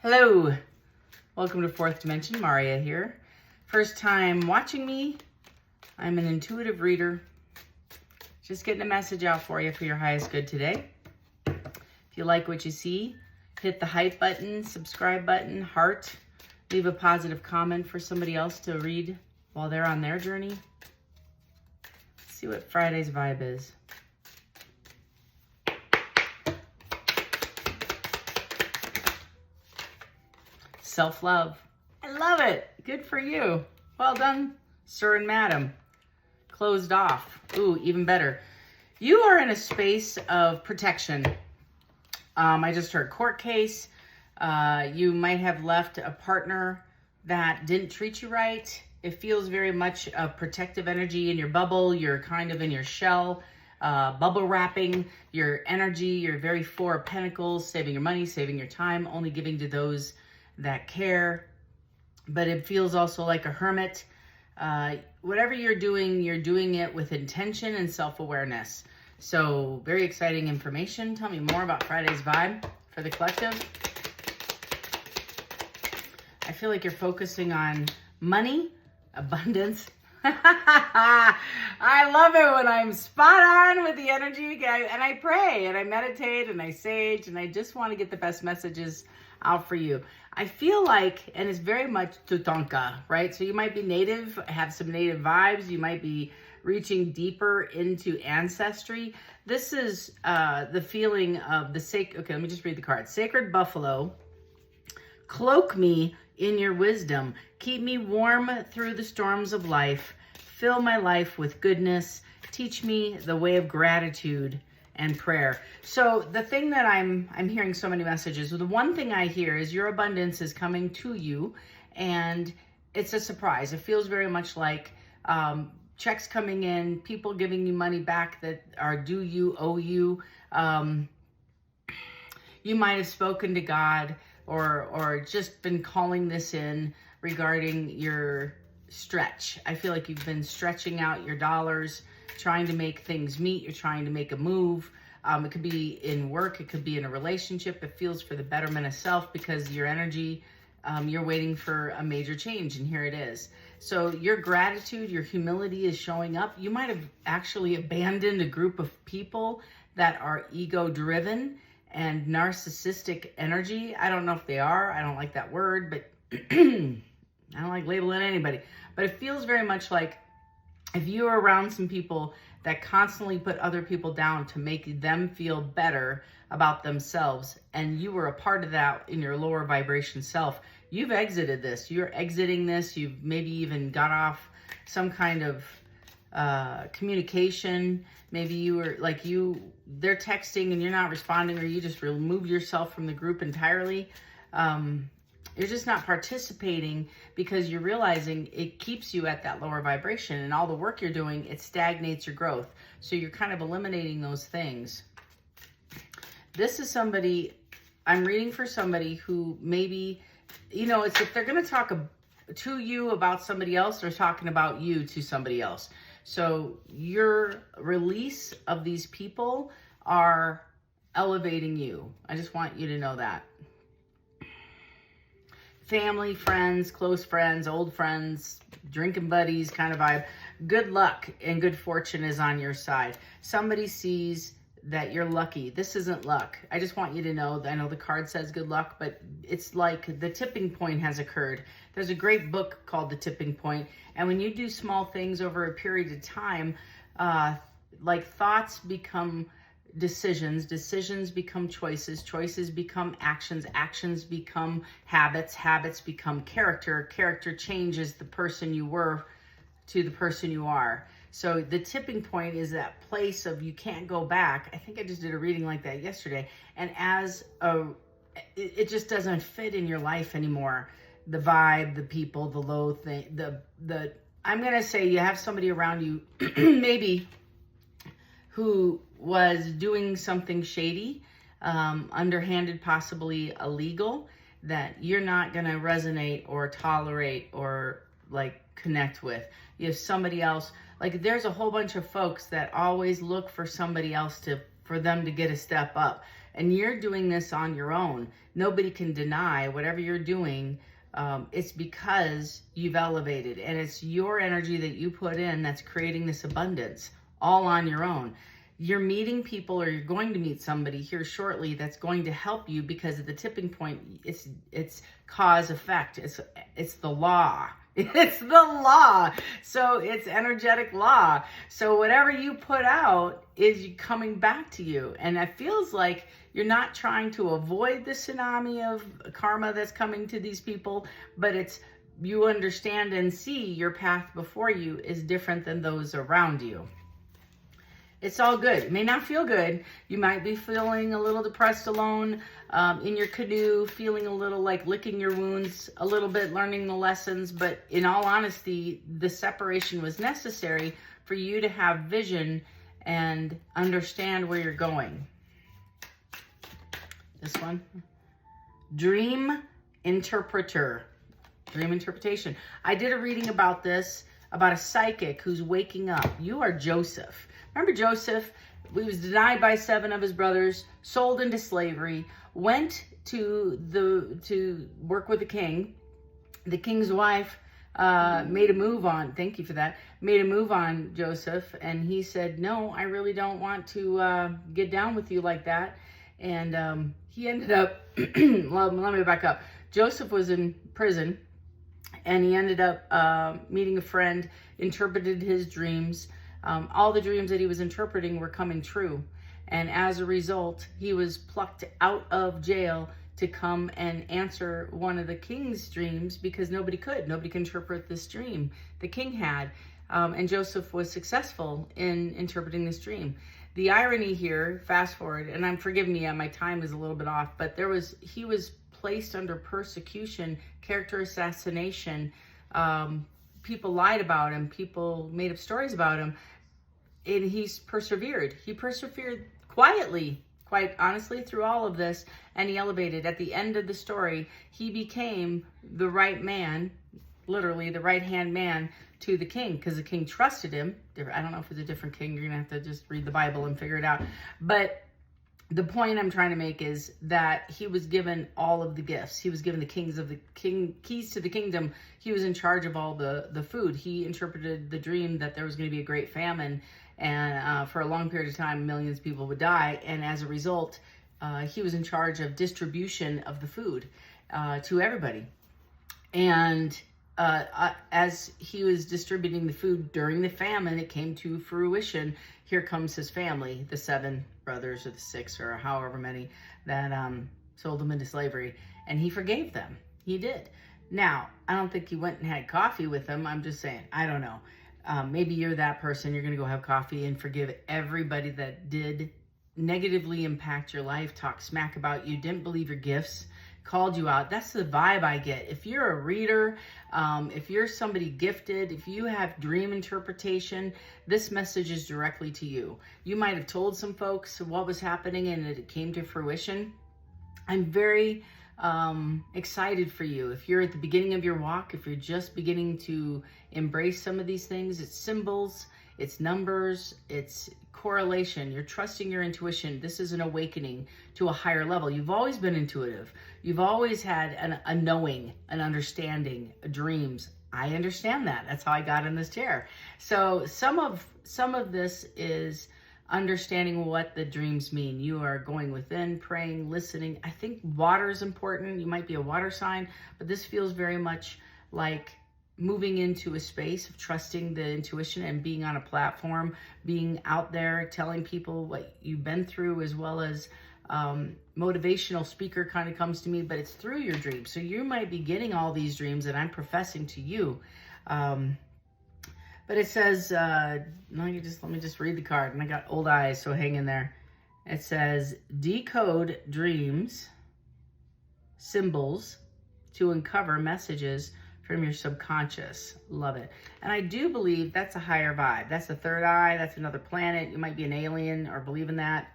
Hello, welcome to Fourth Dimension. Maria here. First time watching me, I'm an intuitive reader. Just getting a message out for you for your highest good today. If you like what you see, hit the hype button, subscribe button, heart, leave a positive comment for somebody else to read while they're on their journey. Let's see what Friday's vibe is. Self-love. I love it. Good for you. Well done, sir and madam. Closed off. Ooh, even better. You are in a space of protection. I just heard court case. You might have left a partner that didn't treat you right. It feels very much a protective energy in your bubble. You're kind of in your shell, bubble wrapping your energy. You're very Four of Pentacles, saving your money, saving your time, only giving to those that care. But it feels also like a hermit. Whatever you're doing it with intention and self-awareness. So very exciting information. Tell me more about Friday's vibe for the collective. I feel like you're focusing on money, abundance. I love it when I'm spot on with the energy, and I pray and I meditate and I sage and I just want to get the best messages out for you. I feel like, and it's very much Tutanka, right? So you might be native, have some native vibes. You might be reaching deeper into ancestry. This is the feeling of the sacred. Okay, let me just read the card. Sacred buffalo, cloak me in your wisdom. Keep me warm through the storms of life. Fill my life with goodness. Teach me the way of gratitude and prayer. So the thing that I'm hearing so many messages, the one thing I hear is your abundance is coming to you, and it's a surprise. It feels very much like checks coming in, people giving you money back that are due you, owe you. You might have spoken to God or just been calling this in regarding your stretch. I feel like you've been stretching out your dollars, trying to make things meet. You're trying to make a move. It could be in work. It could be in a relationship. It feels for the betterment of self because your energy, you're waiting for a major change, and here it is. So your gratitude, your humility is showing up. You might have actually abandoned a group of people that are ego-driven and narcissistic energy. I don't know if they are. I don't like that word, but I don't like labeling anybody. But it feels very much like if you are around some people that constantly put other people down to make them feel better about themselves, and you were a part of that in your lower vibration self, you've exited this. You're exiting this. You've maybe even got off some kind of communication. Maybe you were like they're texting and you're not responding, or you just remove yourself from the group entirely. You're just not participating because you're realizing it keeps you at that lower vibration, and all the work you're doing, it stagnates your growth. So you're kind of eliminating those things. This is somebody, I'm reading for somebody who maybe, it's if they're going to talk to you about somebody else, they're talking about you to somebody else. So your release of these people are elevating you. I just want you to know that. Family, friends, close friends, old friends, drinking buddies kind of vibe. Good luck and good fortune is on your side. Somebody sees that you're lucky. This isn't luck. I just want you to know that I know the card says good luck, but it's like the tipping point has occurred. There's a great book called The Tipping Point, and when you do small things over a period of time, like thoughts become decisions, decisions become choices, choices become actions, actions become habits, habits become character, character changes the person you were to the person you are. So the tipping point is that place of you can't go back. I think I just did a reading like that yesterday, and it just doesn't fit in your life anymore. The vibe, the people, the low thing, I'm gonna say you have somebody around you maybe who was doing something shady, underhanded, possibly illegal, that you're not going to resonate or tolerate or like connect with. You have somebody else, like there's a whole bunch of folks that always look for somebody else for them to get a step up. And you're doing this on your own. Nobody can deny whatever you're doing. It's because you've elevated, and it's your energy that you put in that's creating this abundance all on your own. You're meeting people, or you're going to meet somebody here shortly that's going to help you, because at the tipping point, it's cause effect. It's the law. It's the law. So it's energetic law. So whatever you put out is coming back to you. And it feels like you're not trying to avoid the tsunami of karma that's coming to these people, but it's, you understand and see your path before you is different than those around you. It's all good. It may not feel good. You might be feeling a little depressed alone in your canoe, feeling a little like licking your wounds a little bit, learning the lessons. But in all honesty, the separation was necessary for you to have vision and understand where you're going. This one. Dream interpreter. Dream interpretation. I did a reading about this, about a psychic who's waking up. You are Joseph. Remember Joseph? He was denied by 7 of his brothers, sold into slavery, went to work with the king. The king's wife made a move on, thank you for that, made a move on Joseph, and he said, no, I really don't want to get down with you like that. And he ended up, well, let me back up. Joseph was in prison, and he ended up meeting a friend, interpreted his dreams. All the dreams that he was interpreting were coming true. And as a result, he was plucked out of jail to come and answer one of the king's dreams, because nobody could interpret this dream the king had. And Joseph was successful in interpreting this dream. The irony here, fast forward, and forgive me, my time is a little bit off, but he was placed under persecution, character assassination. People lied about him. People made up stories about him. And he's persevered. He persevered quietly, quite honestly, through all of this. And he elevated. At the end of the story, he became the right man, literally the right-hand man to the king, because the king trusted him. I don't know if it's a different king. You're going to have to just read the Bible and figure it out. But the point I'm trying to make is that he was given all of the gifts. He was given the keys to the kingdom. He was in charge of all the food. He interpreted the dream that there was going to be a great famine, and for a long period of time, millions of people would die. And as a result, he was in charge of distribution of the food to everybody. And as he was distributing the food during the famine, it came to fruition. Here comes his family, the 7 brothers or the 6 or however many that sold him into slavery. And he forgave them. He did. Now, I don't think he went and had coffee with them. I'm just saying, I don't know. Maybe you're that person. You're going to go have coffee and forgive everybody that did negatively impact your life, talk smack about you, didn't believe your gifts, called you out. That's the vibe I get. If you're a reader, if you're somebody gifted, if you have dream interpretation, this message is directly to you. You might have told some folks what was happening and it came to fruition. I'm very excited for you. If you're at the beginning of your walk, if you're just beginning to embrace some of these things, it's symbols, it's numbers, it's correlation. You're trusting your intuition. This is an awakening to a higher level. You've always been intuitive. You've always had a knowing, an understanding, dreams. I understand that. That's how I got in this chair. So some of this is understanding what the dreams mean. You are going within, praying, listening. I think water is important. You might be a water sign, but this feels very much like moving into a space of trusting the intuition and being on a platform, being out there, telling people what you've been through, as well as motivational speaker kind of comes to me, but it's through your dreams. So you might be getting all these dreams that I'm professing to you. But it says, let me just read the card. And I got old eyes, so hang in there. It says, decode dreams, symbols to uncover messages from your subconscious. Love it. And I do believe that's a higher vibe. That's the third eye. That's another planet. You might be an alien or believe in that.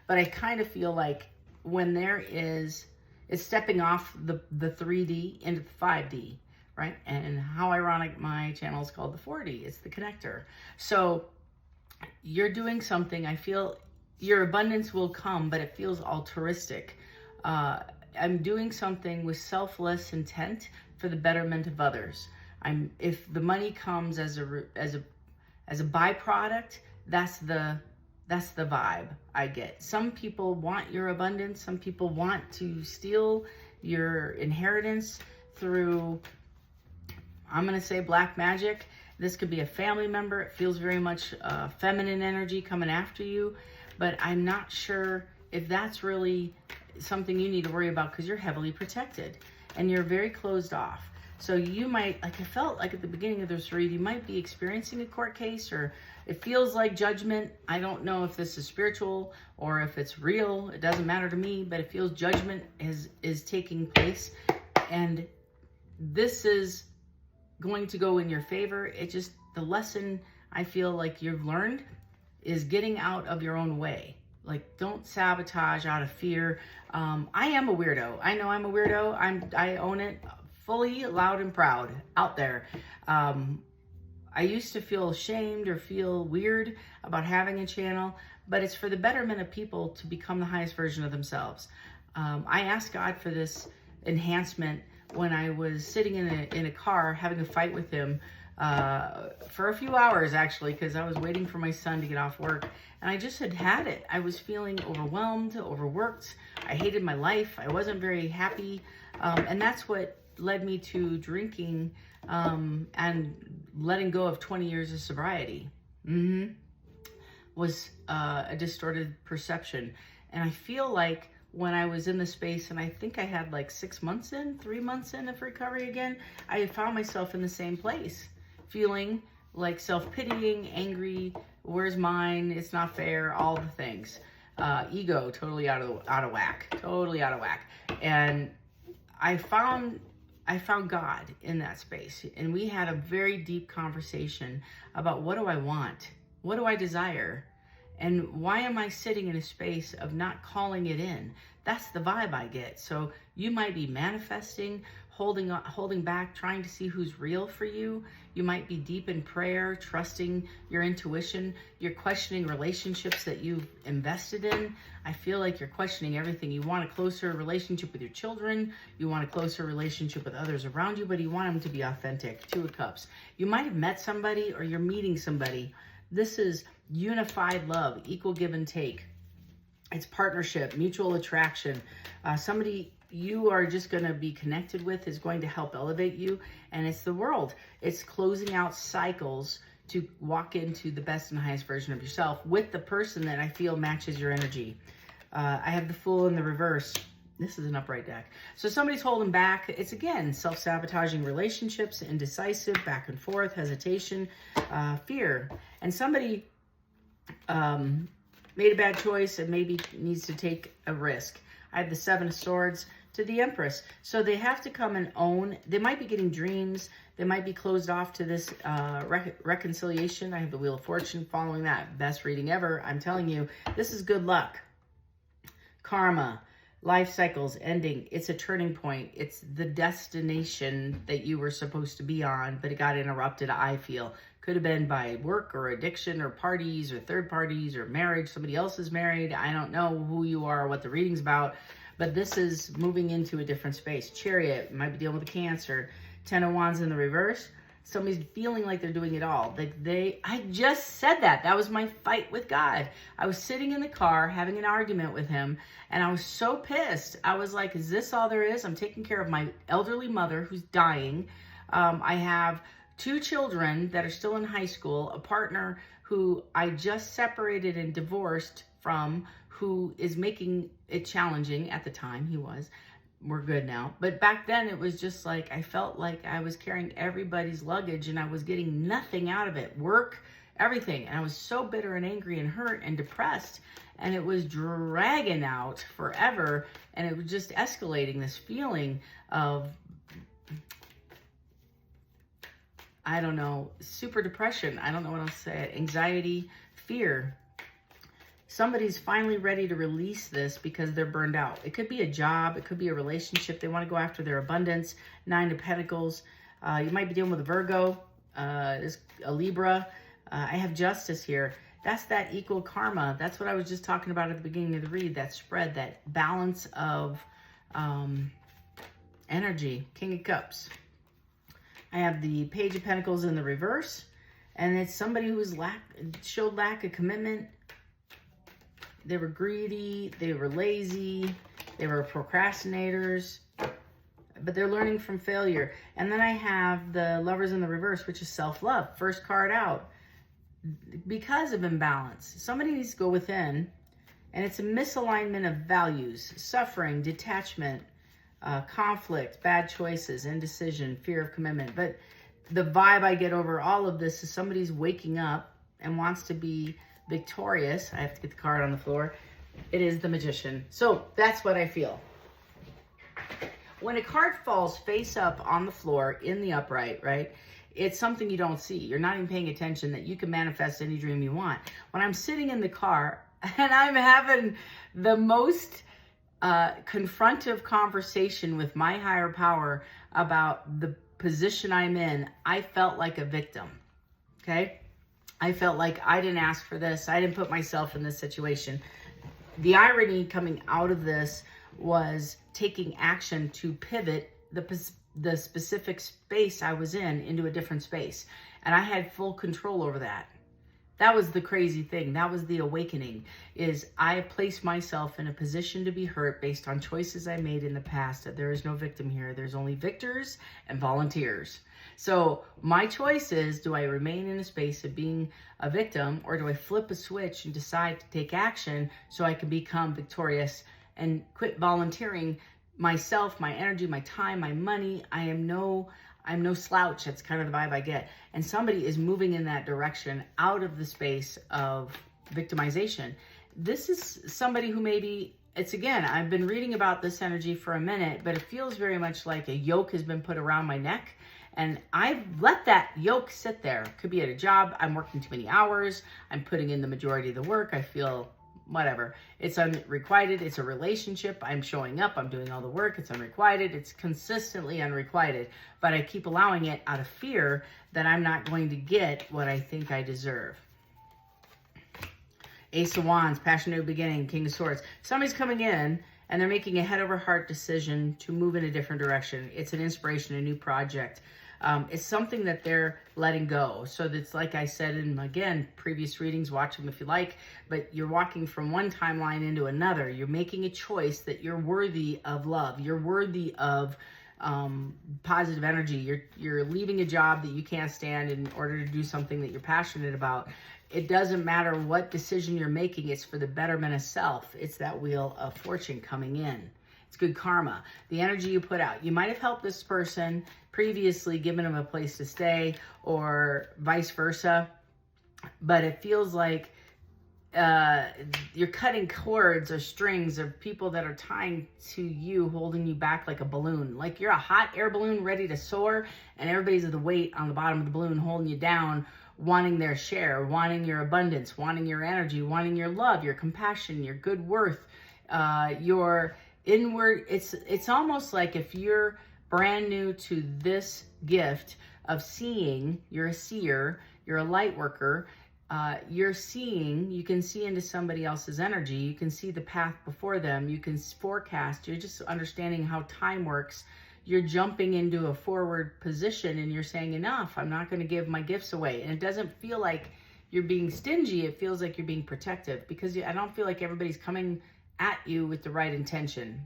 But I kind of feel like when it's stepping off the 3D into the 5D, right? And how ironic, my channel is called the 4D. It's the connector. So you're doing something, I feel your abundance will come, but it feels altruistic. I'm doing something with selfless intent for the betterment of others. If the money comes as a byproduct, that's the vibe I get. Some people want your abundance. Some people want to steal your inheritance through, I'm going to say, black magic. This could be a family member. It feels very much feminine energy coming after you, but I'm not sure if that's really something you need to worry about, because you're heavily protected and you're very closed off. So you might, like I felt like at the beginning of this read, you might be experiencing a court case, or it feels like judgment. I don't know if this is spiritual or if it's real. It doesn't matter to me, but it feels judgment is taking place. And this is going to go in your favor. It just, the lesson I feel like you've learned is getting out of your own way. Like, don't sabotage out of fear. I am a weirdo. I know I'm a weirdo. I own it fully, loud and proud out there. I used to feel ashamed or feel weird about having a channel, but it's for the betterment of people to become the highest version of themselves. I asked God for this enhancement when I was sitting in a car having a fight with him for a few hours, actually, because I was waiting for my son to get off work, and I just had it. I was feeling overwhelmed, overworked. I hated my life. I wasn't very happy, and that's what led me to drinking and letting go of 20 years of sobriety. Was a distorted perception. And I feel like when I was in the space, and I think I had like 3 months in of recovery again, I found myself in the same place, feeling like self-pitying, angry, where's mine, it's not fair, all the things. Ego totally out of whack, totally out of whack. And I found God in that space, and we had a very deep conversation about, what do I want? What do I desire? And why am I sitting in a space of not calling it in? That's the vibe I get. So you might be manifesting, holding back, trying to see who's real for you. You might be deep in prayer, trusting your intuition. You're questioning relationships that you've invested in. I feel like you're questioning everything. You want a closer relationship with your children. You want a closer relationship with others around you, but you want them to be authentic. 2 of Cups. You might have met somebody, or you're meeting somebody. This is unified love, equal give and take. It's partnership, mutual attraction. Somebody you are just going to be connected with is going to help elevate you. And it's the world. It's closing out cycles to walk into the best and highest version of yourself with the person that I feel matches your energy. I have the Fool in the reverse. This is an upright deck. So somebody's holding back. It's, again, self-sabotaging relationships, indecisive, back and forth, hesitation, fear. And somebody made a bad choice and maybe needs to take a risk. I have the 7 of Swords to the Empress. So they have to come and own. They might be getting dreams. They might be closed off to this reconciliation. I have the Wheel of Fortune following that. Best reading ever. I'm telling you, this is good luck. Karma. Life cycles ending. It's a turning point. It's the destination that you were supposed to be on, but it got interrupted, I feel. Could have been by work or addiction or parties or third parties or marriage. Somebody else is married. I don't know who you are or what the reading's about, but this is moving into a different space. Chariot, might be dealing with a Cancer. 10 of Wands in the reverse. Somebody's feeling like they're doing it all. I just said that. That was my fight with God. I was sitting in the car having an argument with him, and I was so pissed. I was like, is this all there is? I'm taking care of my elderly mother who's dying. I have 2 children that are still in high school, a partner who I just separated and divorced from, who is making it challenging. At the time he was. We're good now. But back then it was just like, I felt like I was carrying everybody's luggage and I was getting nothing out of it. Work, everything. And I was so bitter and angry and hurt and depressed. And it was dragging out forever. And it was just escalating, this feeling of, I don't know, super depression. I don't know what else to say. Anxiety, fear. Somebody's finally ready to release this because they're burned out. It could be a job. It could be a relationship. They want to go after their abundance. 9 of Pentacles. You might be dealing with a Virgo, a Libra. I have Justice here. That's that equal karma. That's what I was just talking about at the beginning of the read, that spread, that balance of energy. King of Cups. I have the Page of Pentacles in the reverse, and it's somebody who showed lack of commitment. They were greedy, they were lazy, they were procrastinators, but they're learning from failure. And then I have the Lovers in the reverse, which is self-love. First card out. Because of imbalance, somebody needs to go within, and it's a misalignment of values, suffering, detachment, conflict, bad choices, indecision, fear of commitment. But the vibe I get over all of this is somebody's waking up and wants to be victorious. I have to get the card on the floor. It is the Magician. So that's what I feel. When a card falls face up on the floor in the upright, right? It's something you don't see. You're not even paying attention that you can manifest any dream you want. When I'm sitting in the car and I'm having the most confrontive conversation with my higher power about the position I'm in, I felt like a victim, okay? I felt like I didn't ask for this. I didn't put myself in this situation. The irony coming out of this was taking action to pivot the specific space I was in into a different space. And I had full control over that. That was the crazy thing. That was the awakening, is I placed myself in a position to be hurt based on choices I made in the past. That there is no victim here. There's only victors and volunteers. So my choice is, do I remain in a space of being a victim, or do I flip a switch and decide to take action so I can become victorious and quit volunteering myself, my energy, my time, my money? I'm no slouch. That's kind of the vibe I get. And somebody is moving in that direction out of the space of victimization. This is somebody who maybe, it's again, I've been reading about this energy for a minute, but it feels very much like a yoke has been put around my neck. And I've let that yoke sit there. Could be at a job. I'm working too many hours. I'm putting in the majority of the work. I feel whatever. It's unrequited. It's a relationship. I'm showing up. I'm doing all the work. It's unrequited. It's consistently unrequited. But I keep allowing it out of fear that I'm not going to get what I think I deserve. Ace of Wands, passionate beginning, King of Swords. Somebody's coming in and they're making a head over heart decision to move in a different direction. It's an inspiration, a new project. It's something that they're letting go. So that's, like I said in, again, previous readings, watch them if you like, but you're walking from one timeline into another. You're making a choice that you're worthy of love. You're worthy of positive energy. You're leaving a job that you can't stand in order to do something that you're passionate about. It doesn't matter what decision you're making. It's for the betterment of self. It's that wheel of fortune coming in. It's good karma. The energy you put out. You might have helped this person previously, given them a place to stay, or vice versa. But it feels like you're cutting cords or strings of people that are tying to you, holding you back like a balloon. Like you're a hot air balloon ready to soar, and everybody's at the weight on the bottom of the balloon holding you down, wanting their share, wanting your abundance, wanting your energy, wanting your love, your compassion, your good worth, your inward. It's almost like if you're brand new to this gift of seeing, you're a seer, you're a light worker, you're seeing, you can see into somebody else's energy, you can see the path before them, you can forecast, you're just understanding how time works. You're jumping into a forward position and you're saying, enough, I'm not going to give my gifts away. And it doesn't feel like you're being stingy, it feels like you're being protective, because I don't feel like everybody's coming at you with the right intention.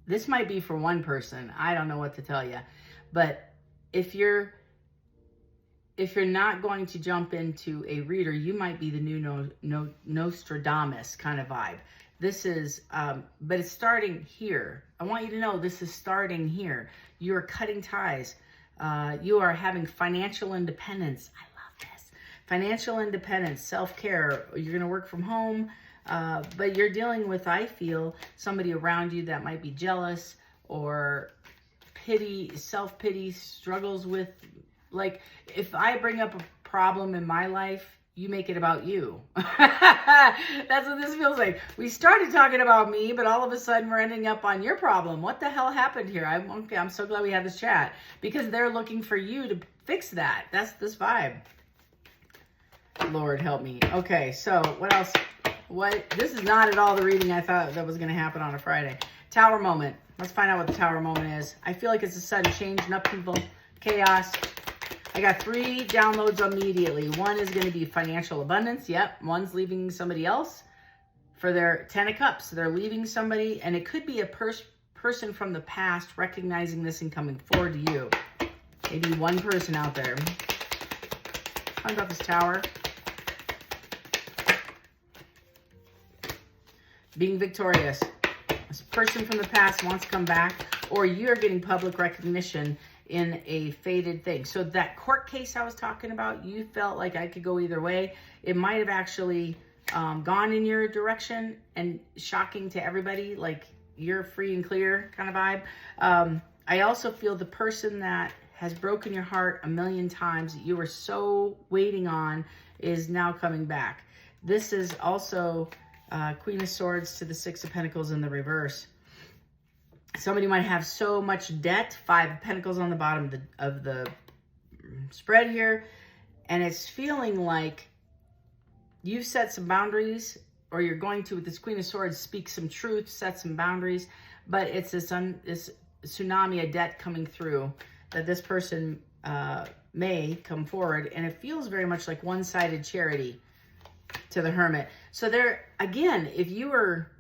This might be for one person. I don't know what to tell you. But if you're not going to jump into a reader, you might be the new Nostradamus kind of vibe. This is, but it's starting here. I want you to know this is starting here. You are cutting ties. You are having financial independence. I love this. Financial independence, self-care. You're going to work from home. But you're dealing with, I feel, somebody around you that might be jealous or pity, self-pity, struggles with, like, if I bring up a problem in my life, you make it about you. That's what this feels like. We started talking about me, but all of a sudden we're ending up on your problem. What the hell happened here? I'm so glad we had this chat, because they're looking for you to fix that. That's this vibe. Lord help me. Okay, so what else? This is not at all the reading I thought that was going to happen on a Friday. Tower moment. Let's find out what the tower moment is. I feel like it's a sudden change, an upheaval, chaos. I got 3 downloads immediately. One is going to be financial abundance. Yep. One's leaving somebody else for their 10 of Cups. So they're leaving somebody, and it could be a person from the past recognizing this and coming forward to you. Maybe one person out there. Talk about this tower. Being victorious. This person from the past wants to come back, or you're getting public recognition in a fated thing. So that court case I was talking about, you felt like I could go either way. It might have actually gone in your direction, and shocking to everybody, like you're free and clear kind of vibe. I also feel the person that has broken your heart a million times that you were so waiting on is now coming back. This is also Queen of Swords to the 6 of Pentacles in the reverse. Somebody might have so much debt, 5 of Pentacles on the bottom of the spread here, and it's feeling like you've set some boundaries, or you're going to, with this Queen of Swords, speak some truth, set some boundaries, but it's this tsunami of debt coming through that this person may come forward, and it feels very much like one-sided charity to the Hermit. So there, again, if you were,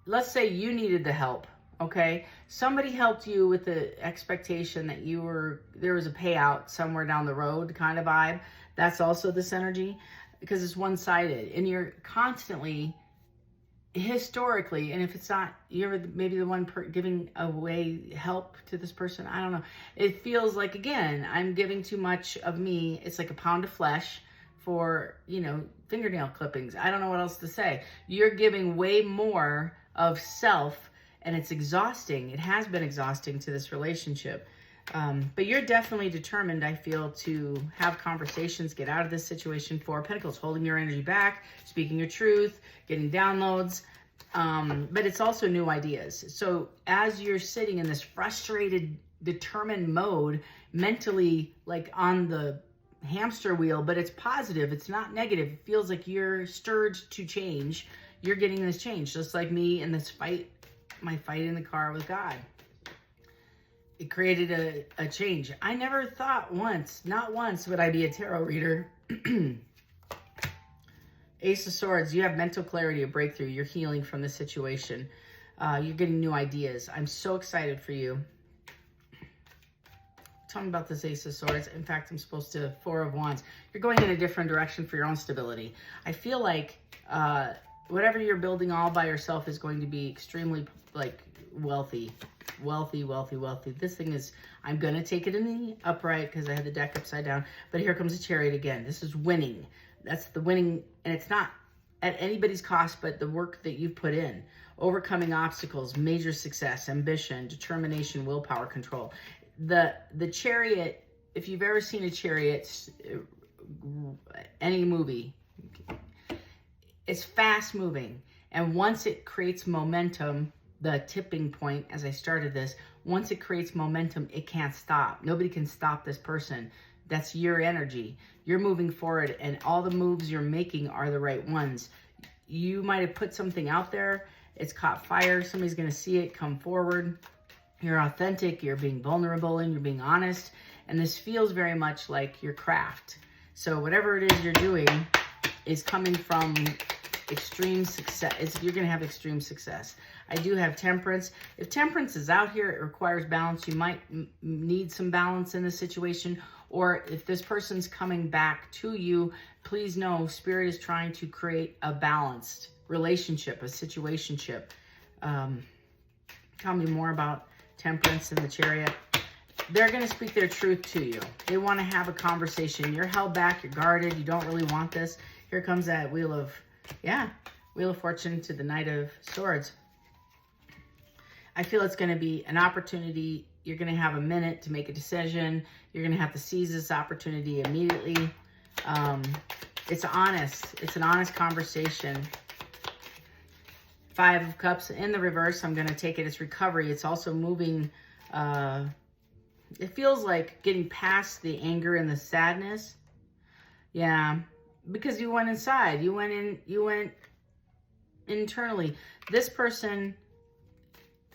let's say you needed the help, okay? Somebody helped you with the expectation that there was a payout somewhere down the road kind of vibe. That's also this energy, because it's one-sided, and you're constantly, historically, and if it's not, you're maybe the one giving away help to this person, I don't know. It feels like, again, I'm giving too much of me. It's like a pound of flesh for, fingernail clippings. I don't know what else to say. You're giving way more of self, and it's exhausting. It has been exhausting to this relationship. But you're definitely determined, I feel, to have conversations, get out of this situation. 4 of Pentacles, holding your energy back, speaking your truth, getting downloads. But it's also new ideas. So as you're sitting in this frustrated, determined mode, mentally, like on the hamster wheel, but it's positive, it's not negative. It feels like you're stirred to change. You're getting this change, just like me in this fight, my fight in the car with God. It created a change. I never thought once, not once, would I be a tarot reader. Ace of Swords, you have mental clarity, a breakthrough. You're healing from the situation. You're getting new ideas. I'm so excited for you. Tell me about this Ace of Swords. In fact, I'm supposed to 4 of Wands. You're going in a different direction for your own stability. I feel like whatever you're building all by yourself is going to be extremely wealthy. This thing is, I'm going to take it in the upright because I had the deck upside down. But here comes the Chariot again. This is winning. That's the winning. And it's not at anybody's cost, but the work that you've put in. Overcoming obstacles, major success, ambition, determination, willpower, control. The Chariot, if you've ever seen a Chariot, any movie, it's fast moving. And once it creates momentum, the tipping point, as I started this, once it creates momentum, it can't stop. Nobody can stop this person. That's your energy. You're moving forward, and all the moves you're making are the right ones. You might have put something out there. It's caught fire. Somebody's going to see it, come forward. You're authentic. You're being vulnerable, and you're being honest. And this feels very much like your craft. So whatever it is you're doing is coming from extreme success. You're going to have extreme success. I do have Temperance. If Temperance is out here, it requires balance. You might need some balance in the situation. Or if this person's coming back to you, please know Spirit is trying to create a balanced relationship, a situationship. Tell me more about Temperance and the Chariot. They're going to speak their truth to you. They want to have a conversation. You're held back. You're guarded. You don't really want this. Here comes that Wheel of Fortune to the Knight of Swords. I feel it's going to be an opportunity. You're going to have a minute to make a decision. You're going to have to seize this opportunity immediately. It's honest. It's an honest conversation. 5 of Cups in the reverse. I'm going to take it as recovery. It's also moving. It feels like getting past the anger and the sadness. Yeah. because you went inside. You went internally. This person,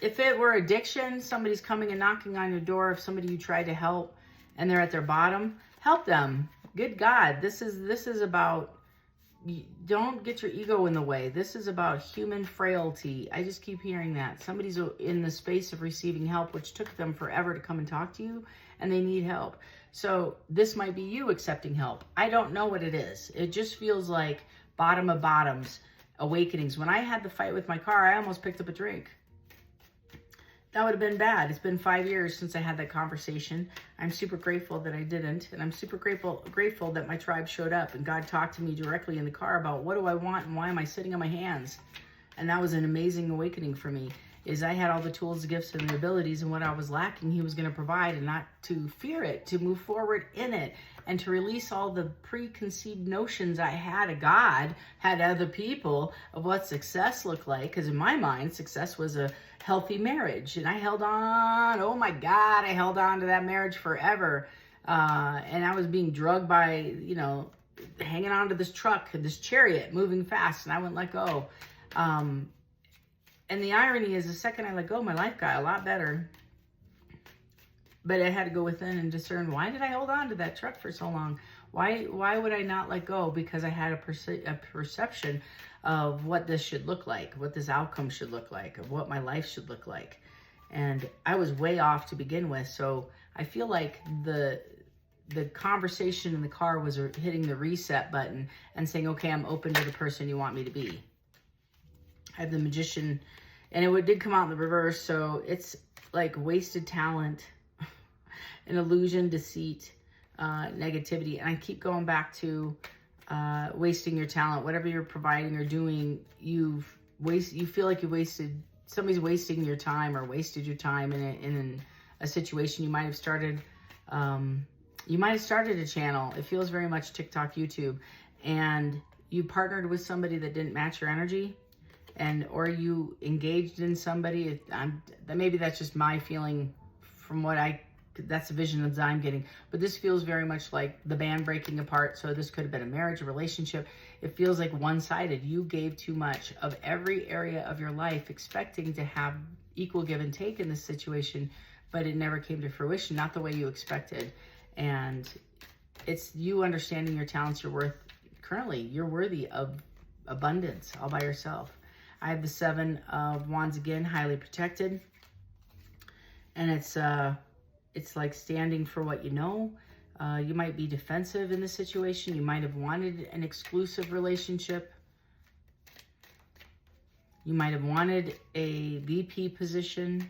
if it were addiction, somebody's coming and knocking on your door, if somebody you tried to help and they're at their bottom, help them. Good God, this is about, don't get your ego in the way. This is about human frailty. I just keep hearing that. Somebody's in the space of receiving help, which took them forever to come and talk to you, and they need help. So this might be you accepting help. I don't know what it is. It just feels like bottom of bottoms, awakenings. When I had the fight with my car, I almost picked up a drink. That would have been bad. It's been 5 years since I had that conversation. I'm super grateful that I didn't. And I'm super grateful that my tribe showed up and God talked to me directly in the car about what do I want and why am I sitting on my hands? And that was an amazing awakening for me, is I had all the tools, the gifts, and the abilities, and what I was lacking, he was going to provide, and not to fear it, to move forward in it, and to release all the preconceived notions I had of God, had other people, of what success looked like. Because in my mind, success was a healthy marriage, and I held on. Oh my God, I held on to that marriage forever, and I was being drugged by, hanging on to this truck, this chariot, moving fast, and I wouldn't let go. And the irony is, the second I let go, my life got a lot better. But I had to go within and discern, why did I hold on to that truck for so long? Why would I not let go? Because I had a perception of what this should look like, what this outcome should look like, of what my life should look like. And I was way off to begin with. So I feel like the conversation in the car was hitting the reset button and saying, okay, I'm open to the person you want me to be. I have the Magician, and it did come out in the reverse, so it's like wasted talent, an illusion, deceit, negativity. And I keep going back to wasting your talent. Whatever you're providing or doing, you feel like somebody's wasting your time or wasted your time in a situation. You might have started a channel. It feels very much TikTok, YouTube, and you partnered with somebody that didn't match your energy. Or you engaged in somebody. Maybe that's just my feeling from that's the vision that I'm getting. But this feels very much like the band breaking apart. So this could have been a marriage, a relationship. It feels like one-sided. You gave too much of every area of your life, expecting to have equal give and take in this situation, but it never came to fruition, not the way you expected. And it's you understanding your talents, your worth. Currently, you're worthy of abundance all by yourself. I have the 7 of Wands again, highly protected. And it's like standing for what you know. You might be defensive in this situation. You might have wanted an exclusive relationship. You might have wanted a VP position.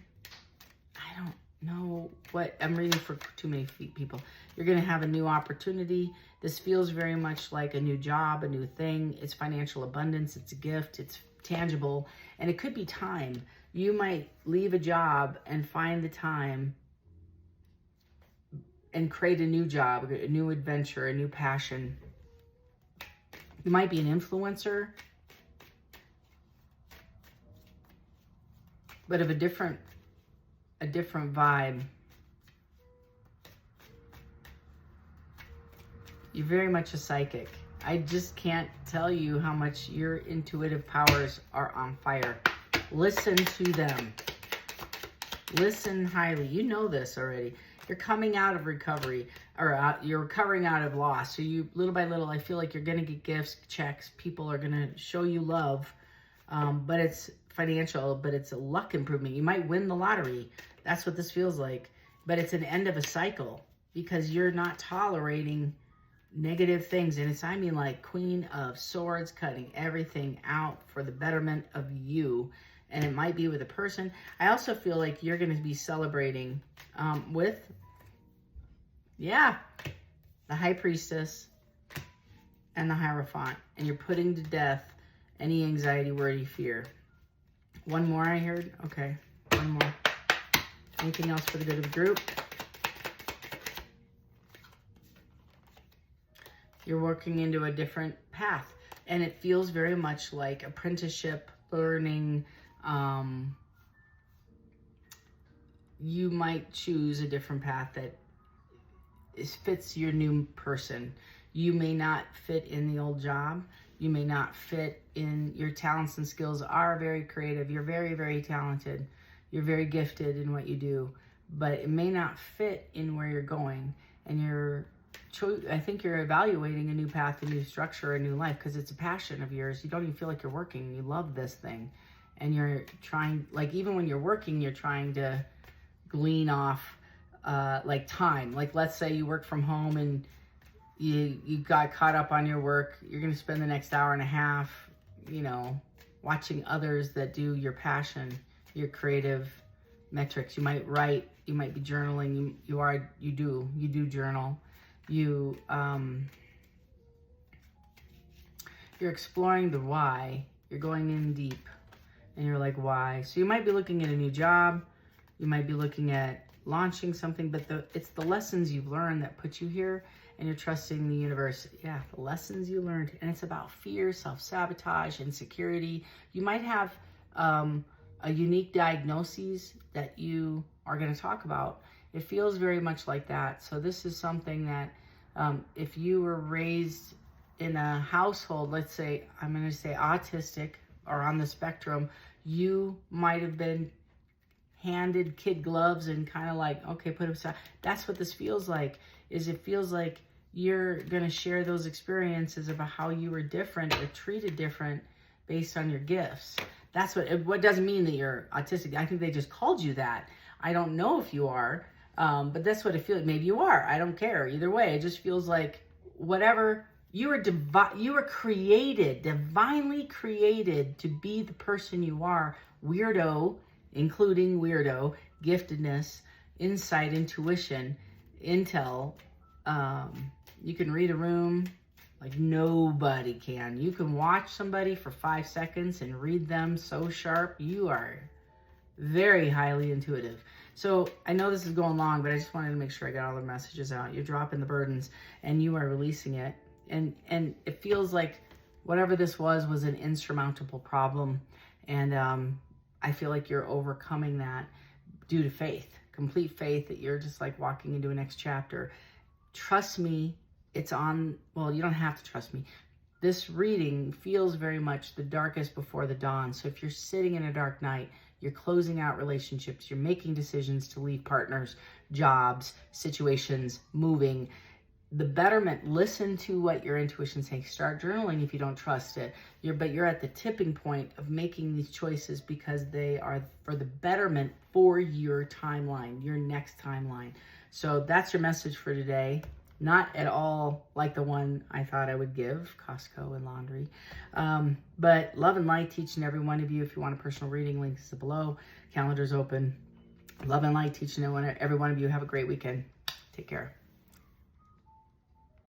I don't know what, I'm reading for too many people. You're going to have a new opportunity. This feels very much like a new job, a new thing. It's financial abundance. It's a gift. It's tangible, and it could be time. You might leave a job and find the time and create a new job, a new adventure, a new passion. You might be an influencer, but of a different vibe. You're very much a psychic. I just can't tell you how much your intuitive powers are on fire. Listen to them. Listen highly. You know this already. You're coming out of recovery, or you're recovering out of loss. So you, little by little, I feel like you're going to get gifts, checks. People are going to show you love. But it's financial, but it's a luck improvement. You might win the lottery. That's what this feels like. But it's an end of a cycle because you're not tolerating negative things. And I mean like Queen of Swords, cutting everything out for the betterment of you. And it might be with a person. I also feel like you're going to be celebrating with, the High Priestess and the Hierophant. And you're putting to death any anxiety, worry, fear. One more I heard? Okay, one more. Anything else for the good of the group? You're working into a different path. And it feels very much like apprenticeship, learning. You might choose a different path that fits your new person. You may not fit in the old job. You may not fit in, your talents and skills are very creative. You're very, very talented. You're very gifted in what you do, but it may not fit in where you're going. And I think you're evaluating a new path, a new structure, a new life, because it's a passion of yours. You don't even feel like you're working. You love this thing. And you're trying, like, even when you're working, you're trying to glean off like time. Like, let's say you work from home and you got caught up on your work. You're going to spend the next hour and a half, watching others that do your passion, your creative metrics. You might write, you might be journaling. You do journal. You're exploring the why. You're going in deep and you're like, why? So you might be looking at a new job. You might be looking at launching something, but it's the lessons you've learned that put you here, and you're trusting the universe. Yeah, the lessons you learned. And it's about fear, self-sabotage, insecurity. You might have a unique diagnosis that you are going to talk about. It feels very much like that. So this is something that if you were raised in a household, let's say, I'm going to say autistic or on the spectrum, you might have been handed kid gloves and kind of like, okay, put them aside. That's what this feels like. It feels like you're going to share those experiences about how you were different or treated different based on your gifts. That's what doesn't mean that you're autistic. I think they just called you that. I don't know if you are, but that's what it feels like. Maybe you are. I don't care. Either way, it just feels like whatever. You were created, divinely created to be the person you are. Weirdo, including weirdo, giftedness, insight, intuition, intel. You can read a room like nobody can. You can watch somebody for 5 seconds and read them so sharp. You are very highly intuitive. So I know this is going long, but I just wanted to make sure I got all the messages out. You're dropping the burdens and you are releasing it. And it feels like whatever this was an insurmountable problem. And I feel like you're overcoming that due to faith, complete faith that you're just like walking into a next chapter. Trust me, you don't have to trust me. This reading feels very much the darkest before the dawn. So if you're sitting in a dark night, you're closing out relationships, you're making decisions to leave partners, jobs, situations, moving, the betterment, listen to what your intuition says. Start journaling if you don't trust it. But you're at the tipping point of making these choices because they are for the betterment for your timeline, your next timeline. So that's your message for today. Not at all like the one I thought I would give, Costco and laundry. But love and light to each and every one of you. If you want a personal reading, links are below. Calendar's open. Love and light to each and every one of you. Have a great weekend. Take care.